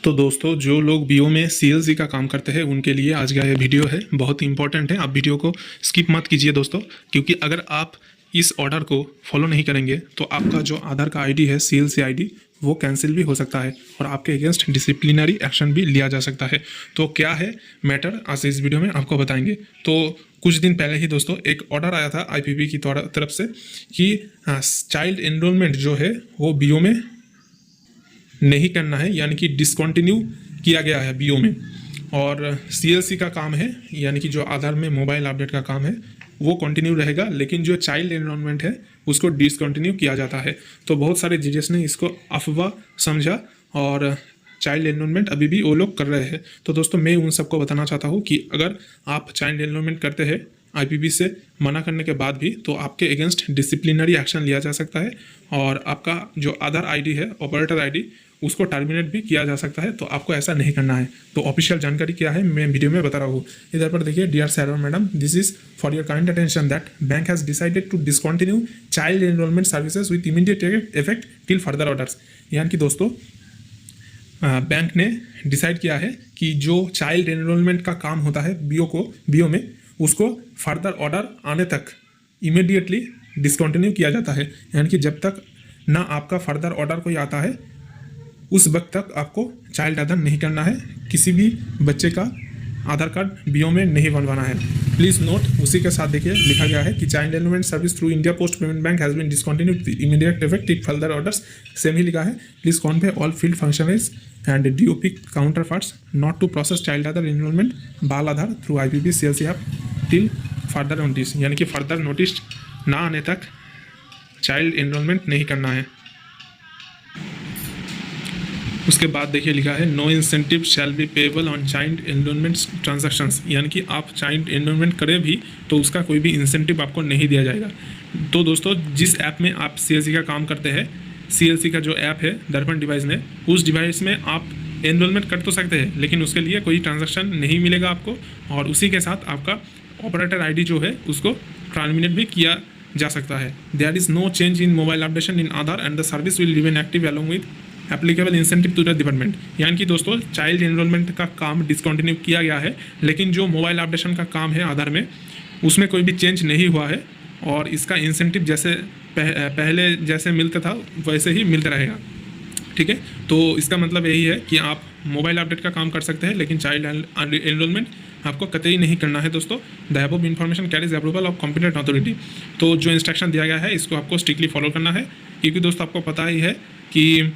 तो दोस्तों, जो लोग बीओ में सीएलसी का काम करते हैं उनके लिए आज का ये वीडियो है, बहुत ही इंपॉर्टेंट है। आप वीडियो को स्किप मत कीजिए दोस्तों, क्योंकि अगर आप इस ऑर्डर को फॉलो नहीं करेंगे तो आपका जो आधार का आईडी है, सीएलसी आईडी, वो कैंसिल भी हो सकता है और आपके अगेंस्ट डिसिप्लिनरी एक्शन भी लिया जा सकता है। तो क्या है मैटर, आज इस वीडियो में आपको बताएंगे। तो कुछ दिन पहले ही दोस्तों एक ऑर्डर आया था आईपीपी की तरफ से कि चाइल्ड एनरोलमेंट जो है वो बीओ में नहीं करना है, यानी कि डिसकंटिन्यू किया गया है बीओ में। और सीएलसी का काम है, यानी कि जो आधार में मोबाइल अपडेट का काम है वो कंटिन्यू रहेगा, लेकिन जो चाइल्ड एनरोलमेंट है उसको डिसकंटिन्यू किया जाता है। तो बहुत सारे जीडीएस ने इसको अफवाह समझा और चाइल्ड एनरोलमेंट अभी भी वो लोग कर रहे हैं। तो दोस्तों, मैं उन सबको बताना चाहता हूँ कि अगर आप चाइल्ड एनरोलमेंट करते हैं आईपीपी से मना करने के बाद भी, तो आपके अगेंस्ट डिसिप्लिनरी एक्शन लिया जा सकता है और आपका जो आधार आईडी है, ऑपरेटर आईडी, उसको टर्मिनेट भी किया जा सकता है। तो आपको ऐसा नहीं करना है। तो ऑफिशियल जानकारी क्या है मैं वीडियो में बता रहा हूँ। इधर पर देखिए, dear sir madam, this is for your kind attention that bank has decided to discontinue child enrolment services with immediate effect till further orders. यानी कि दोस्तों, बैंक ने डिसाइड किया है कि जो चाइल्ड एनरोलमेंट का काम होता है बीओ में, उसको फर्दर ऑर्डर आने तक इमीडिएटली डिसकंटिन्यू किया जाता है। यानी कि जब तक ना आपका फर्दर ऑर्डर कोई आता है उस वक्त तक आपको चाइल्ड आधार नहीं करना है। किसी भी बच्चे का आधार कार्ड बीओ में नहीं बनवाना है। प्लीज़ नोट, उसी के साथ देखिए लिखा गया है कि child enrolment service through India post payment bank has been discontinued immediate effect if further orders. Same ही लिखा है, please convey all field functionaries and DOP counterparts not to process child Aadhaar enrolment Baal Aadhaar through IPP CLC app till further notice. यानी कि further notice ना आने तक child enrolment नहीं करना है। उसके बाद देखिए लिखा है, no incentive shall be payable on child enrolment transactions. यानी कि आप चाइल्ड एनरोलमेंट करें भी तो उसका कोई भी इंसेंटिव आपको नहीं दिया जाएगा। तो दोस्तों, जिस ऐप में आप सीएलसी का काम करते हैं, सीएलसी का जो ऐप है दर्पण डिवाइस में, उस डिवाइस में आप एनरोलमेंट कर तो सकते हैं, लेकिन उसके लिए कोई ट्रांजैक्शन नहीं मिलेगा आपको। और उसी के साथ आपका ऑपरेटर आईडी जो है उसको टर्मिनेट भी किया जा सकता है। There is no change in mobile updation in Aadhaar and the service will remain active along with applicable incentive to the department. यानी कि दोस्तों, चाइल्ड एनरोलमेंट का काम डिसकंटिन्यू किया गया है, लेकिन जो मोबाइल अपडेशन का काम है आधार में, उसमें कोई भी चेंज नहीं हुआ है और इसका इंसेंटिव जैसे पहले जैसे मिलता था वैसे ही मिलता रहेगा। ठीक है, तो इसका मतलब यही है कि आप मोबाइल अपडेट का काम कर सकते हैं, लेकिन चाइल्ड एनरोलमेंट आपको कतई नहीं करना है दोस्तों। The above information carries approval of competent authority. तो जो इंस्ट्रक्शन दिया गया है इसको आपको स्ट्रिक्टली फॉलो करना है, क्योंकि दोस्तों आपको पता ही है कि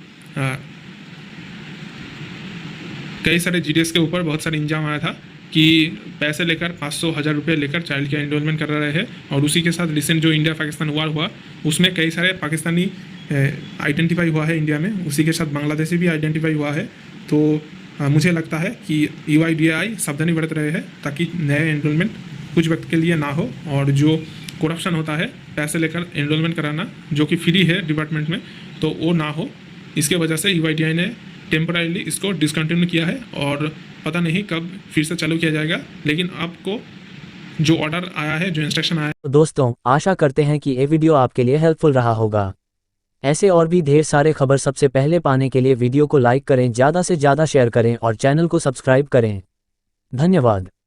कई सारे जीडीएस के ऊपर बहुत सारे इंजाम आया था कि पैसे लेकर 500,000 रुपये लेकर चाइल्ड के एनरोलमेंट कर रहे हैं। और उसी के साथ रिसेंट जो इंडिया पाकिस्तान वार हुआ उसमें कई सारे पाकिस्तानी आइडेंटिफाई हुआ है इंडिया में, उसी के साथ बांग्लादेशी भी आइडेंटिफाई हुआ है। तो मुझे लगता है कि यूआईडीएआई सावधानी बरत रहे हैं ताकि नए एनरोलमेंट कुछ वक्त के लिए ना हो। और जो करप्शन होता है पैसे लेकर एनरोलमेंट कराना, जो कि फ्री है डिपार्टमेंट में, तो वो ना हो। इसके वजह से यूआईडीएआई ने टेम्पररीली इसको डिसकंटिन्यू किया है और पता नहीं कब फिर से चालू किया जाएगा। लेकिन आपको जो ऑर्डर आया है, जो इंस्ट्रक्शन आया है। तो दोस्तों, आशा करते हैं कि ये वीडियो आपके लिए हेल्पफुल रहा होगा। ऐसे और भी ढेर सारे खबर सबसे पहले पाने के लिए वीडियो को लाइक करें, ज़्यादा से ज़्यादा शेयर करें और चैनल को सब्सक्राइब करें। धन्यवाद।